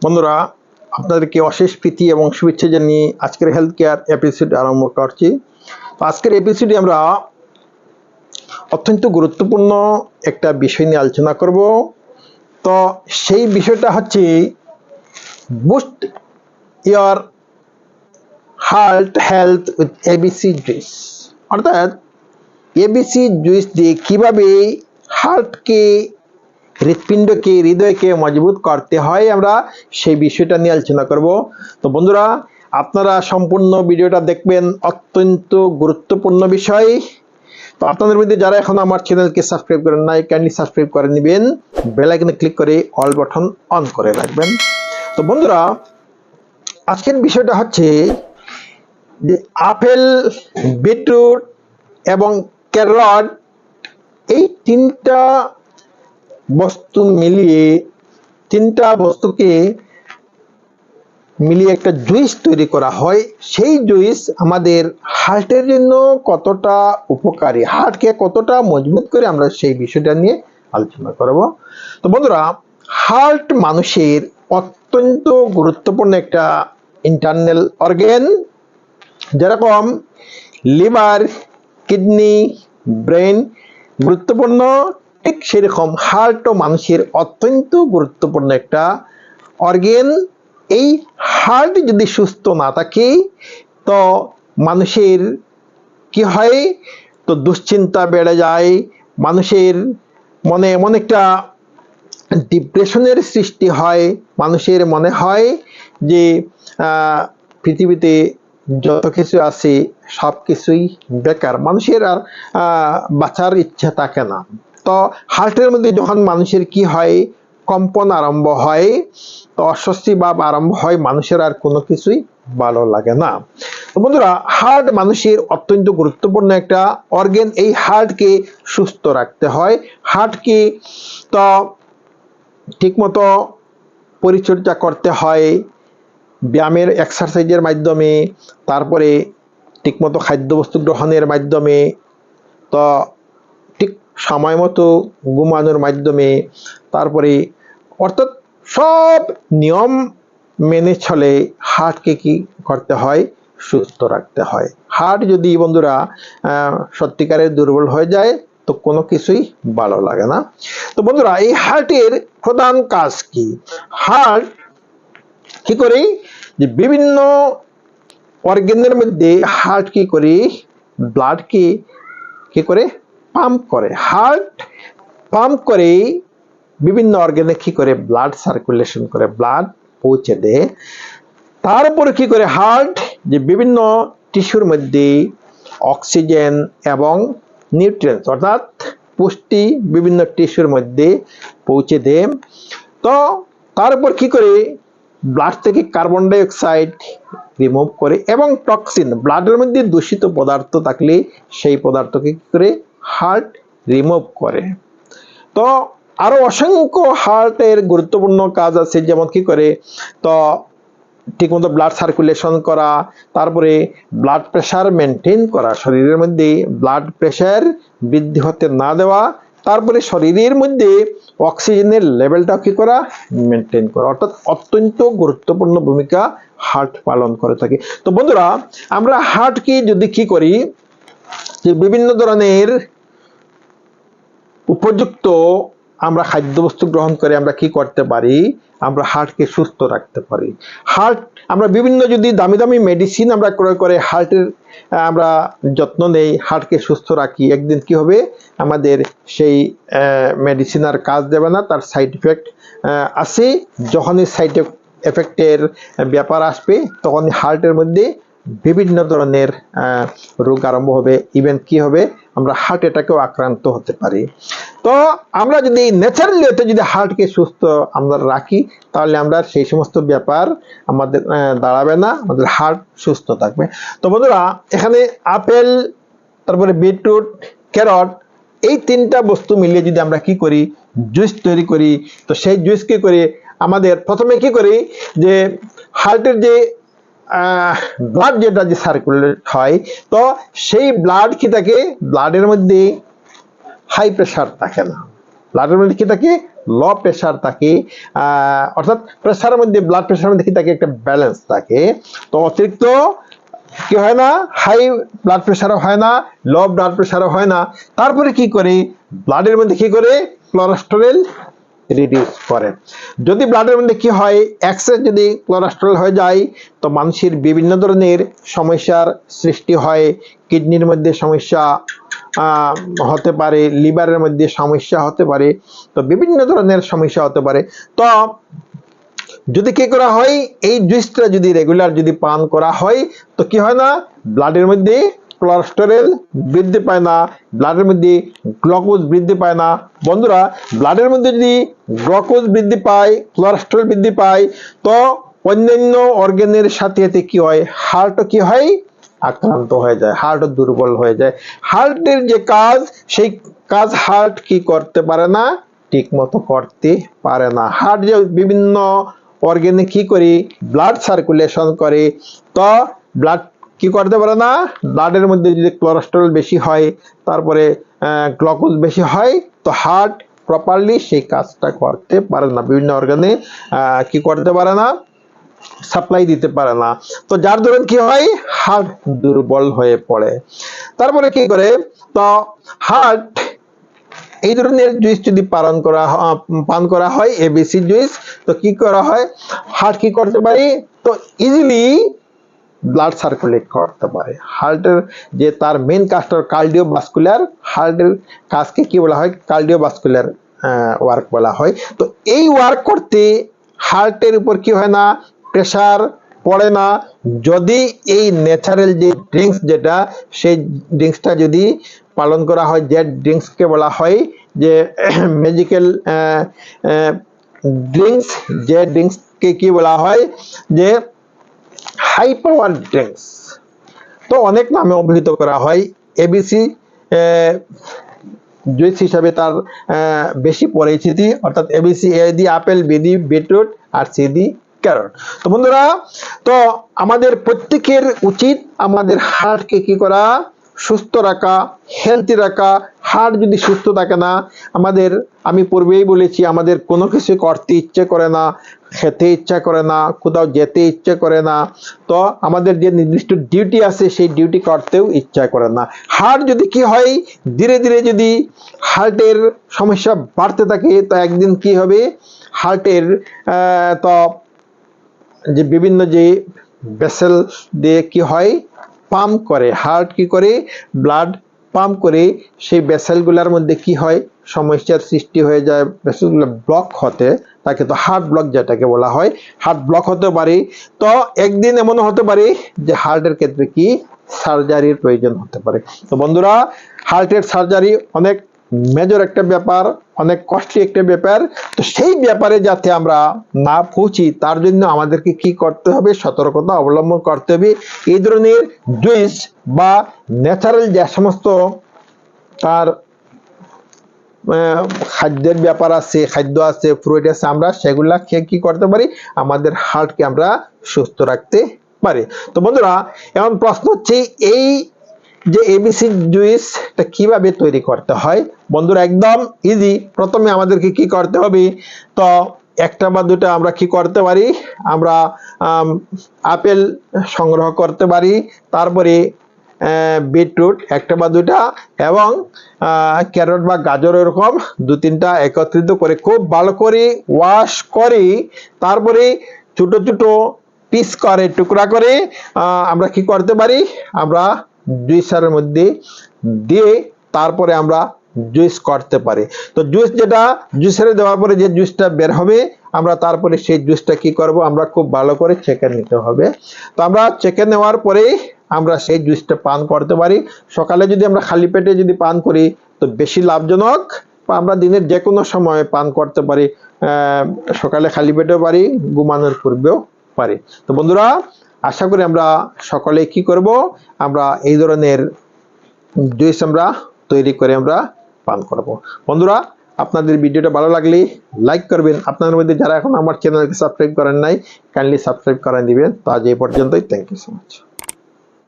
বন্ধুরা, আপনাদেরকে অশেষ প্রীতি এবং শুভেচ্ছা জানিয়ে আজকের হেলথ কেয়ার এপিসোড আরম্ভ করছি। তো আজকের এপিসোডে আমরা অত্যন্ত গুরুত্বপূর্ণ একটা বিষয় নিয়ে আলোচনা করব। তো সেই বিষয়টা হচ্ছে boost your heart health with ABC juice. অর্থাৎ এবিসি জুইস দিয়ে কিভাবে হার্টকে, হৃৎপিণ্ডকে, হৃদয়কে মজবুত করতে হয়, আমরা সেই বিষয়টা নিয়ে আলোচনা করব। তো বন্ধুরা, আপনারা সম্পূর্ণ ভিডিওটা দেখবেন, অত্যন্ত গুরুত্বপূর্ণ বিষয়। তো আপনাদের মধ্যে যারা এখন আমার চ্যানেলকে সাবস্ক্রাইব করেন নাই, কাইন্ডলি সাবস্ক্রাইব করে নেবেন, বেল আইকনে ক্লিক করে অল বাটন অন করে রাখবেন। তো বন্ধুরা, আজকের বিষয়টা হচ্ছে যে আপেল, বিটরুট এবং ক্যারট, এই তিনটা বস্তুকে মিলিয়ে একটা জুইস তৈরি করা হয়। সেই জুইস আমাদের হার্টের জন্য কতটা উপকারী, হার্টকে কতটা মজবুত করে, আমরা সেই বিষয়টা নিয়ে আলোচনা করব। তো বন্ধুরা, হার্ট মানুষের অত্যন্ত গুরুত্বপূর্ণ একটা ইন্টারনাল অর্গান। যেরকম লিভার, কিডনি, ব্রেন গুরুত্বপূর্ণ, ঠিক সেরকম হার্টও মানুষের অত্যন্ত গুরুত্বপূর্ণ একটা অর্গান। এই হার্ট যদি সুস্থ না থাকে তো মানুষের কি হয়, তো দুশ্চিন্তা বেড়ে যায়, মানুষের মনে এমন একটা ডিপ্রেশনের সৃষ্টি হয়, মানুষের মনে হয় যে পৃথিবীতে যত কিছু আছে সব কিছুই বেকার, মানুষের আর বাঁচার ইচ্ছা থাকে না। তো হার্টের মধ্যে যখন মানুষের কি হয়, কম্পন আরম্ভ হয়, তো অস্বস্তি ভাব আরম্ভ হয়, মানুষের আর কোনো কিছুই ভালো লাগে না। তো বন্ধুরা, হার্ট মানুষের অত্যন্ত গুরুত্বপূর্ণ একটা অর্গান। এই হার্টকে সুস্থ রাখতে হয়, হার্টকে তো ঠিকমতো পরিচর্যা করতে হয় ব্যায়ামের, এক্সারসাইজের মাধ্যমে, তারপরে ঠিকমতো খাদ্যবস্তু গ্রহণের মাধ্যমে, তো ঠিক সময় মতো ঘুমানোর মাধ্যমে, তারপরে অর্থাৎ সব নিয়ম মেনে চলে হার্টকে কি করতে হয়, সুস্থ রাখতে হয়। হার্ট যদি বন্ধুরা সত্যিকারের দুর্বল হয়ে যায় তো কোনো কিছুই ভালো লাগে না। তো বন্ধুরা, এই হার্টের প্রধান কাজ কি? হার্ট কি করে, যে বিভিন্ন অর্গানের মধ্যে হার্ট কি করে, ব্লাডকে কি করে পাম্প করে। হার্ট পাম্প করে বিভিন্ন অর্গানে, কি করে ব্লাড সার্কুলেশন করে, ব্লাড পৌঁছে দেয়। তারপরে কি করে হার্ট, যে বিভিন্ন টিস্যুর মধ্যে অক্সিজেন এবং নিউট্রিয়েন্টস অর্থাৎ পুষ্টি বিভিন্ন টিস্যুর মধ্যে পৌঁছে দেয়। তো তারপর কি করে ব্লাড থেকে কার্বন ডাই অক্সাইড রিমুভ করে, এবং টক্সিন, ব্লাডের মধ্যে দূষিত পদার্থ থাকলে সেই পদার্থকে কি করে হার্ট রিমুভ করে। তো আরো অসংখ্য হার্টের গুরুত্বপূর্ণ কাজ আছে, যেমন কি করে, তো ঠিকমতো ব্লাড সার্কুলেশন করা, তারপরে ব্লাড প্রেশার মেনটেন করা, শরীরের মধ্যে ব্লাড প্রেশার বৃদ্ধি হতে না দেওয়া, তারপরে শরীরের মধ্যে অক্সিজেনের লেভেলটা কি করা, মেনটেন করা। অর্থাৎ অত্যন্ত গুরুত্বপূর্ণ ভূমিকা হার্ট পালন করে থাকে। তো বন্ধুরা, আমরা হার্টকে যদি কি করি, যে বিভিন্ন ধরনের উপযুক্ত আমরা খাদ্যবস্তু গ্রহণ করে আমরা কি করতে পারি, আমরা হার্টকে সুস্থ রাখতে পারি। হার্ট আমরা বিভিন্ন যদি দামি দামি মেডিসিন আমরা ক্রয় করে হার্টের আমরা যত্ন নেই, হার্টকে সুস্থ রাখি, একদিন কি হবে, আমাদের সেই মেডিসিন আর কাজ দেবে না, তার সাইড ইফেক্ট আছে। যখনই সাইড এফেক্টের ব্যাপার আসবে তখন হার্টের মধ্যে বিভিন্ন ধরনের রোগ আরম্ভ হবে, ইভেন কি হবে, আমরা হার্ট অ্যাটাকেও আক্রান্ত হতে পারি। তো আমরা যদি ন্যাচারালি যদি হার্টকে সুস্থ আমরা রাখি, তাহলে আমরা সেই সমস্ত ব্যাপার আমাদের দাঁড়াবে না, আমাদের হার্ট সুস্থ থাকবে। তো বন্ধুরা, এখানে আপেল, তারপরে বিটরুট, ক্যারট, এই তিনটা বস্তু মিলিয়ে যদি আমরা কি করি, জুস তৈরি করি, তো সেই জুস কি করি, আমাদের প্রথমে কি করি, যে হার্টের যে ব্লাড যেটা যে সার্কুলেট হয়, তো সেই ব্লাড কি থাকে, ব্লাডের মধ্যে হাই প্রেশার থাকে না, ব্লাডের মধ্যে কি থাকে, লো প্রেশার থাকে, অর্থাৎ প্রেশারের মধ্যে ব্লাড প্রেশারের মধ্যে কি থাকে একটা ব্যালেন্স থাকে। তো অতিরিক্ত কি হয় না, হাই ব্লাড প্রেশারও হয় না, লো ব্লাড প্রেশারও হয় না। তারপরে কি করে ব্লাডের মধ্যে কি করে কোলেস্টেরল রিডিউস করে। যদি ব্লাডের মধ্যে কি হয় এক্সেস যদি কোলেস্টেরল হয়ে যায় তো মানুষের বিভিন্ন ধরনের সমস্যার সৃষ্টি হয়। কিডনির মধ্যে সমস্যা হতে পারে, লিভারের মধ্যে সমস্যা হতে পারে, তো বিভিন্ন ধরনের সমস্যা হতে পারে। তো যদি কি করা হয় এই জুসটা যদি রেগুলার যদি পান করা হয় তো কি হয় না, ব্লাডের মধ্যে কোলেস্টেরল বৃদ্ধি পায় না, ব্লাডের মধ্যে গ্লুকোজ বৃদ্ধি পায় না। বন্ধুরা, ব্লাডের মধ্যে যদি গ্লুকোজ বৃদ্ধি পায়, কোলেস্টেরল বৃদ্ধি পায়, তো অন্যান্য অর্গানের সাথে সাথে কি হয়, হার্টও কি হয় আক্রান্ত হয়ে যায়, হার্টও দুর্বল হয়ে যায়। হার্টের যে কাজ সেই কাজ হার্ট কি করতে পারে না, ঠিক মতো করতে পারে না। হার্ট যে বিভিন্ন অর্গানে কি করি ব্লাড সার্কুলেশন করে, তো ব্লাড কি করতে পারে না, ব্লাডের মধ্যে যদি কোলেস্টেরল বেশি হয়, তারপরে গ্লুকোজ বেশি হয়, তো হার্ট প্রপারলি সেই কাজটা করতে পারে না, বিভিন্ন অর্গানে কি করতে পারে না, সাপ্লাই দিতে পারে না। তো যার ধরুন কি হয় হার্ট দুর্বল হয়ে পড়ে। তারপরে কি করে, তো হার্ট এই ধরনের জুস যদি পান করা হয় এবিসি জুস, তো কি করা হয় হার্ট কি করতে পারে, তো ইজিলি ব্লাড সার্কুলেট করতে পারে। হার্টের যে তার মেন কাজটা কার্ডিওভাস্কুলার, হার্টের কাজকে কি বলা হয় কার্ডিওভাস্কুলার ওয়ার্ক বলা হয়। তো এই ওয়ার্ক করতে হার্টের উপর কি হয় না, প্রেসার পড়ে না। যদি এই ন্যাচারাল যে ড্রিঙ্কস যেটা, সেই ড্রিঙ্কসটা যদি পালন করা হয়, যে ড্রিঙ্কসকে বলা হয় যে ম্যাজিক্যাল ড্রিঙ্কস, যে ড্রিঙ্কসকে কি বলা হয় যে হাই পাওয়ার ড্রিঙ্কস, তো অনেক নামে অভিহিত করা হয়। এবিসি জুস হিসাবে তার বেশি পরিচিতি, অর্থাৎ এবিসি, এ দি আপেল, বি দি বিটরুট, আর সি দি ক্যারট। তো বন্ধুরা, তো আমাদের প্রত্যেকের উচিত আমাদের হার্টকে কি করা, সুস্থ রাখা, হেলদি রাখা। হার্ট যদি সুস্থ থাকে না, আমাদের আমি পূর্বেই বলেছি আমাদের কোনো কিছু করতে ইচ্ছে করে না, খেতে ইচ্ছা করে না, কোথাও যেতে ইচ্ছে করে না, তো আমাদের যে নির্দিষ্ট ডিউটি আছে সেই ডিউটি করতেও ইচ্ছা করে না। হার্ট যদি কি হয় ধীরে ধীরে যদি হার্টের সমস্যা বাড়তে থাকে, তো একদিন কি হবে হার্টের তো যে বিভিন্ন যে ভেসেল দিয়ে কি হয় পাম্প করে, হার্ট কি করে ব্লাড পাম্প করে, সেই ভেসেলগুলোর মধ্যে কি হয় সমস্যার সৃষ্টি হয়ে যায়, ভেসেলগুলো ব্লক হতে তাকে তো হার্ট ব্লক যেটাকে বলা হয়, হার্ট ব্লক হতে পারে। তো একদিন এমন হতে পারে যে হার্টের ক্ষেত্রে কি সার্জারির প্রয়োজন হতে পারে। তো বন্ধুরা, হার্টের সার্জারি অনেক মেজর একটা ব্যাপার, অনেক কষ্টলি একটা ব্যাপার। তো সেই ব্যাপারে যাতে আমরা না পৌঁছি তার জন্য আমাদেরকে কি করতে হবে, সতর্কতা অবলম্বন করতে হবে। এই ধরনের জুস বা ন্যাচারাল যে সমস্ত তার খাদ্যের ব্যাপার আছে, খাদ্য আছে, ফ্রুট আছে, আমরা সেগুলা খেয়ে কি করতে পারি, আমাদের হার্টকে আমরা সুস্থ রাখতে পারি। তো বন্ধুরা, এখন প্রশ্ন হচ্ছে এই যে এবিসি জুসটা কিভাবে তৈরি করতে হয়। বন্ধুরা, একদম ইজি। প্রথমে আমাদেরকে কি করতে হবে, তো একটা বা দুটা আমরা কি করতে পারি, আমরা আপেল সংগ্রহ করতে পারি, তারপরে বিটরুট একটা বা দুটা, এবং ক্যারট বা গাজর এরকম দু তিনটা একত্রিত করে খুব ভালো করে ওয়াশ করে, তারপরে ছোট ছোট পিস করে টুকরা করে আমরা কি করতে পারি, আমরা জুইসারের মধ্যে দিয়ে তারপরে আমরা জুইস করতে পারি। তো জুইস যেটা জুইসারে দেওয়ার পরে যে জুইসটা বের হবে, আমরা তারপরে সেই জুইসটা কি করব, আমরা খুব ভালো করে ছেঁকে নিতে হবে। তো আমরা ছেঁকে নেওয়ার পরে আমরা সেই জুইসটা পান করতে পারি। সকালে যদি আমরা খালি পেটে যদি পান করি তো বেশি লাভজনক, বা আমরা দিনের যে কোনো সময় পান করতে পারি, সকালে খালি পেটেও পারি, ঘুমানোর পূর্বেও পারি। তো বন্ধুরা, আশা করি আমরা সকলে কি করব, আমরা এই ধরনের জুস আমরা তৈরি করে আমরা পান করব। বন্ধুরা, আপনাদের ভিডিওটা ভালো লাগলে লাইক করবেন। আপনাদের মধ্যে যারা এখন আমার চ্যানেলকে সাবস্ক্রাইব করেন নাই, কাইন্ডলি সাবস্ক্রাইব করে দিবেন। তো আজ এই পর্যন্তই। Thank you so much.